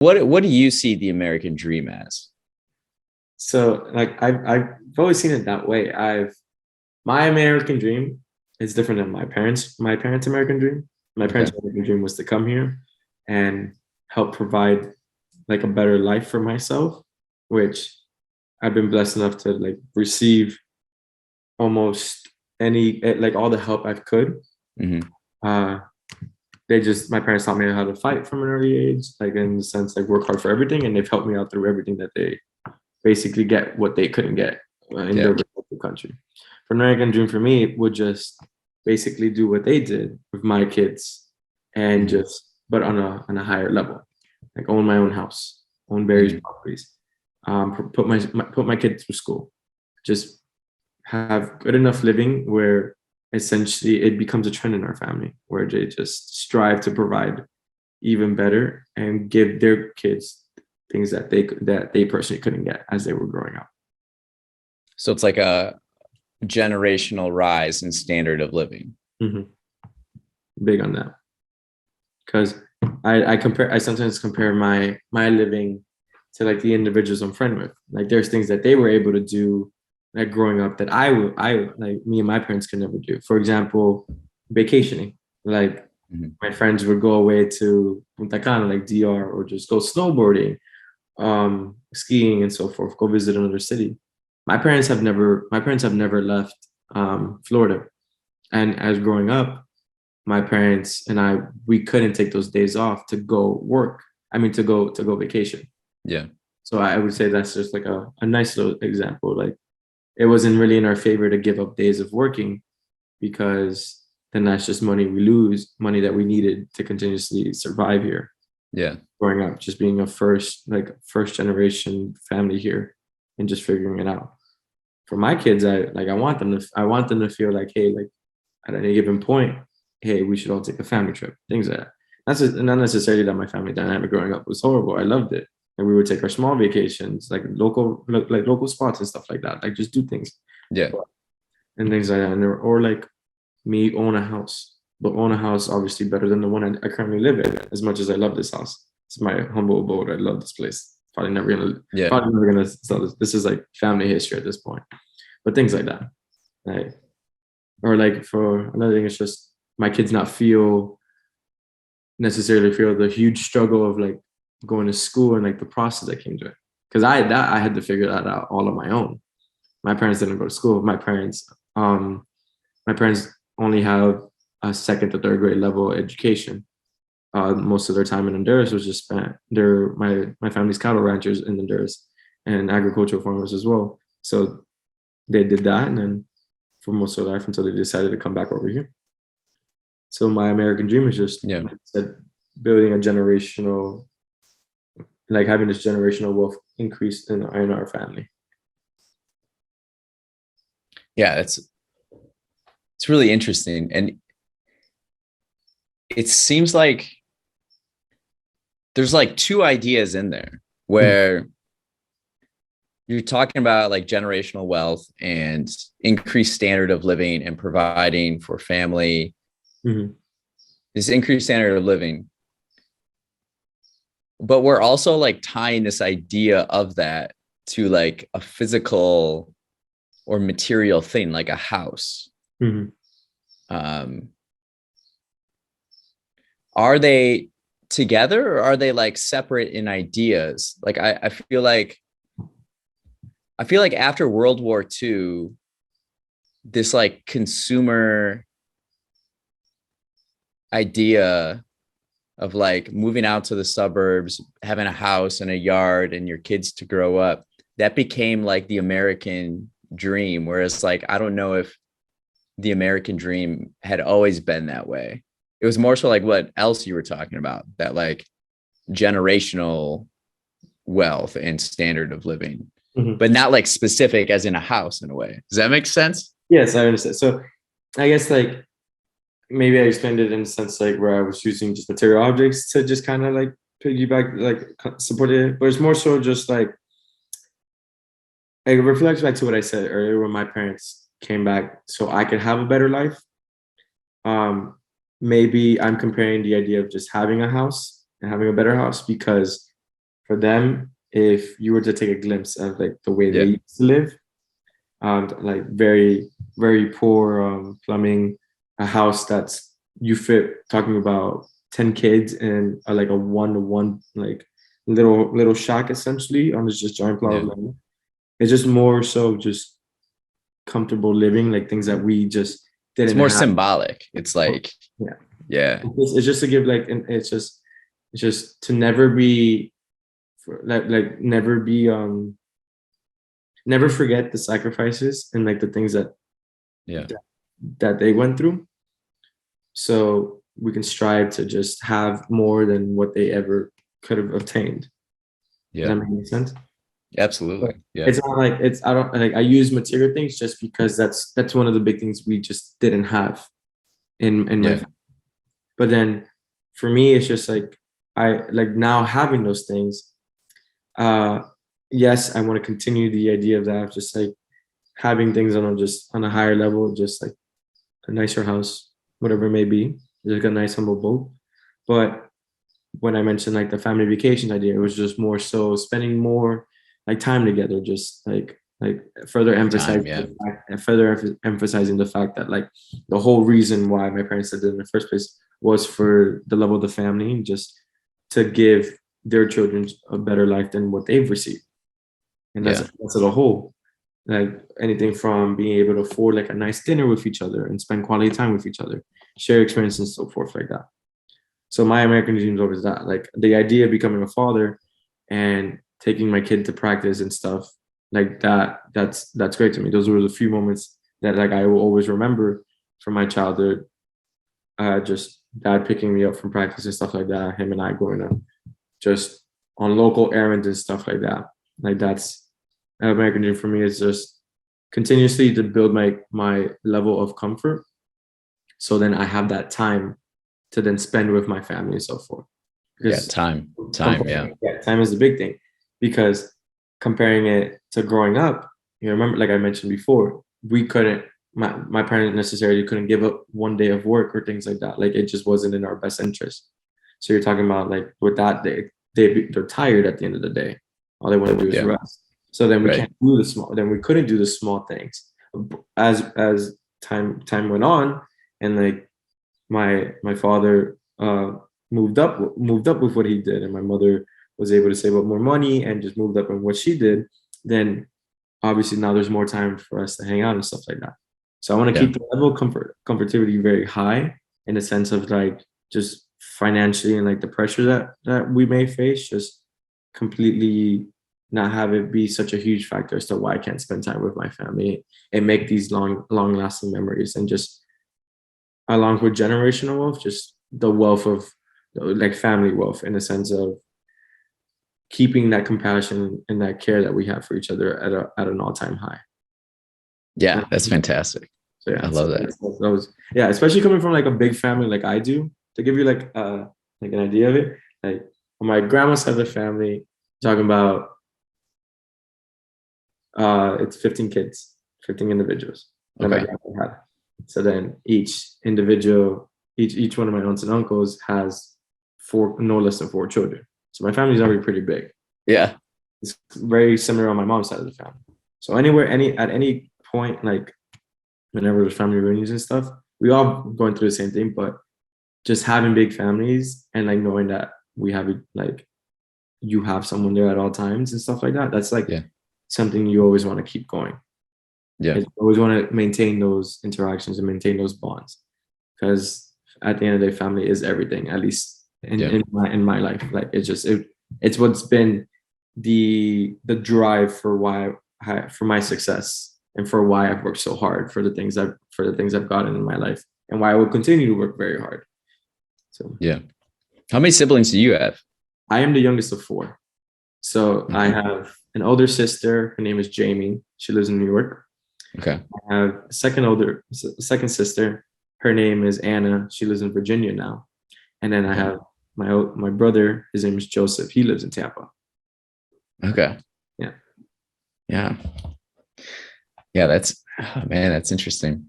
What do you see the American dream as? So like I've always seen it that way. My American dream is different than my parents' American dream. My Okay. parents' American dream was to come here and help provide like a better life for myself, which I've been blessed enough to like receive almost like all the help I could. Hmm. Uh, my parents taught me how to fight from an early age, like in the sense like work hard for everything, and they've helped me out through everything that they basically get what they couldn't get in Yeah. their respective country. For an American dream for me would just basically do what they did with my kids and Hmm. just but on a higher level, like own my own house, own various Hmm. properties, put my kids through school, just have good enough living where essentially it becomes a trend in our family where they just strive to provide even better and give their kids things that they personally couldn't get as they were growing up. So it's like a generational rise in standard of living. Hmm. Big on that because I sometimes compare my living to like the individuals I'm friend with. Like there's things that they were able to do like growing up that I like me and my parents could never do. For example, vacationing. Like Mhm. my friends would go away to Punta Cana, like DR, or just go snowboarding, skiing and so forth, go visit another city. My parents have never left Florida. And as growing up, my parents and we couldn't take those days off to go work. I mean to go vacation. Yeah. So I would say that's just like a nice little example. Like it wasn't really in our favor to give up days of working because then that's just money we lose, money that we needed to continuously survive here. Yeah. Growing up, just being a first generation family here and just figuring it out. For my kids, I want them to feel like, hey, like at any given point, hey, we should all take a family trip, things like that. Not necessarily that my family dynamic growing up was horrible. I loved it. And we would take our small vacations, like local spots and stuff like that. Like just do things Yeah. and things like that. Or like me own a house, but own a house obviously better than the one I currently live in. As much as I love this house, it's my humble abode. I love this place. Yeah. Probably never gonna sell this. This is like family history at this point. But things like that, right? Or like for another thing, it's just my kids not necessarily feel the huge struggle of like going to school and like the process that came to it. Because I had to figure that out all on my own. My parents didn't go to school. My parents only have a second to third grade level education. Most of their time in Honduras was just spent. My family's cattle ranchers in Honduras and agricultural farmers as well. So they did that, and then for most of their life until they decided to come back over here. So my American dream is just, Yeah. like I said, building a generational, like having this generational wealth increase in our family. Yeah. It's really interesting. And it seems like there's like two ideas in there Mhm. where you're talking about like generational wealth and increased standard of living and providing for family, Mhm. this increased standard of living. But we're also like tying this idea of that to like a physical or material thing, like a house. Mhm. Um, are they together or are they like separate in ideas? Like I feel like after World War II, this like consumer idea of like moving out to the suburbs, having a house and a yard and your kids to grow up, that became like the American dream. Whereas like, I don't know if the American dream had always been that way. It was more so like what else you were talking about, that like generational wealth and standard of living, Mhm. but not like specific as in a house in a way. Does that make sense? Yes, I understand. So I guess like maybe I explained it in a sense like where I was using just material objects to just kind of like piggyback, like support it, but it's more so just like it reflects back to what I said earlier when my parents came back so I could have a better life. Um, Maybe I'm comparing the idea of just having a house and having a better house because for them, if you were to take a glimpse of like the way they Yeah. used to live, like very, very poor plumbing, a house that's you fit talking about 10 kids and like a 1-to-1 like little shack essentially on this just giant plot of Yeah. land. It's just more so just comfortable living, like things that we just It's didn't more have. symbolic. It's like, Yeah. yeah. It's just to give like, and it's just to never be like never be never forget the sacrifices and like the things that Yeah. that they went through, so we can strive to just have more than what they ever could have obtained. Does Yeah. that make any sense? But Absolutely. Yeah. it's not like it's I don't like I use material things just because that's one of the big things we just didn't have in my. Yeah. But then for me it's just like I like now having those things. uh yes, I want to continue the idea of that, of just like having things on a higher level, just like a nicer house, whatever it may be, like a nice humble boat. But when I mentioned like the family vacation idea, it was just more so spending more like time together, just like further Time. emphasizing Yeah. the fact, and further emphasizing the fact that like the whole reason why my parents did it in the first place was for the love of the family, just to give their children a better life than what they've received. And Yeah. that's as a whole. Like anything from being able to afford like a nice dinner with each other and spend quality time with each other, share experience and so forth like that. So my American dream is always that, like the idea of becoming a father and taking my kid to practice and stuff like that. That's great to me. Those were the few moments that like I will always remember from my childhood. Just dad picking me up from practice and stuff like that. Him and I going on just on local errands and stuff like that. Like that's American dream for me, is just continuously to build my level of comfort, so then I have that time to then spend with my family and so forth. Yeah. Because Time. Yeah. time is the big thing. Because comparing it to growing up, you remember, like I mentioned before, we couldn't. My parents necessarily couldn't give up one day of work or things like that. Like it just wasn't in our best interest. So you're talking about like with that they're tired at the end of the day. All they want to do is Yeah. rest. So then we Right. can't do the small. Then we couldn't do the small things. As time went on, and like my father moved up with what he did, and my mother was able to save up more money and just moved up in what she did, then obviously now there's more time for us to hang out and stuff like that. So I want to Yeah. keep the level of comfortability very high, in the sense of like just financially, and like the pressure that we may face, just completely not have it be such a huge factor as to why I can't spend time with my family and make these long lasting memories, and just along with generational wealth, just the wealth of like family wealth, in the sense of keeping that compassion and that care that we have for each other at an all-time high. Yeah. That's fantastic. So I yeah, love that. that was, yeah, especially coming from like a big family like I do. To give you like an idea of it, like on my grandma's side of the family, talking about it's 15 kids, 15 individuals that my Okay. grandma had. So then each one of my aunts and uncles has no less than 4 children. So my family's already pretty big. Yeah. It's very similar on my mom's side of the family. So at any point, like whenever there's family reunions and stuff, we all going through the same thing, but just having big families and like knowing that we have like you have someone there at all times and stuff like that. That's like Yeah. something you always want to keep going. Yeah. You always want to maintain those interactions and maintain those bonds, because at the end of the day, family is everything. At least Yeah. in my life, like it's what's been the drive for for my success, and for why I've worked so hard for the things I've gotten in my life, and why I will continue to work very hard. So Yeah. How many siblings do you have? I am the youngest of 4. So I Okay. have an older sister. Her name is Jamie. She lives in New York. Okay. I have a second sister. Her name is Anna. She lives in Virginia now. And then I Okay. have my brother. His name is Joseph. He lives in Tampa. Okay. Yeah. Yeah. Yeah. That's, oh, man, that's interesting.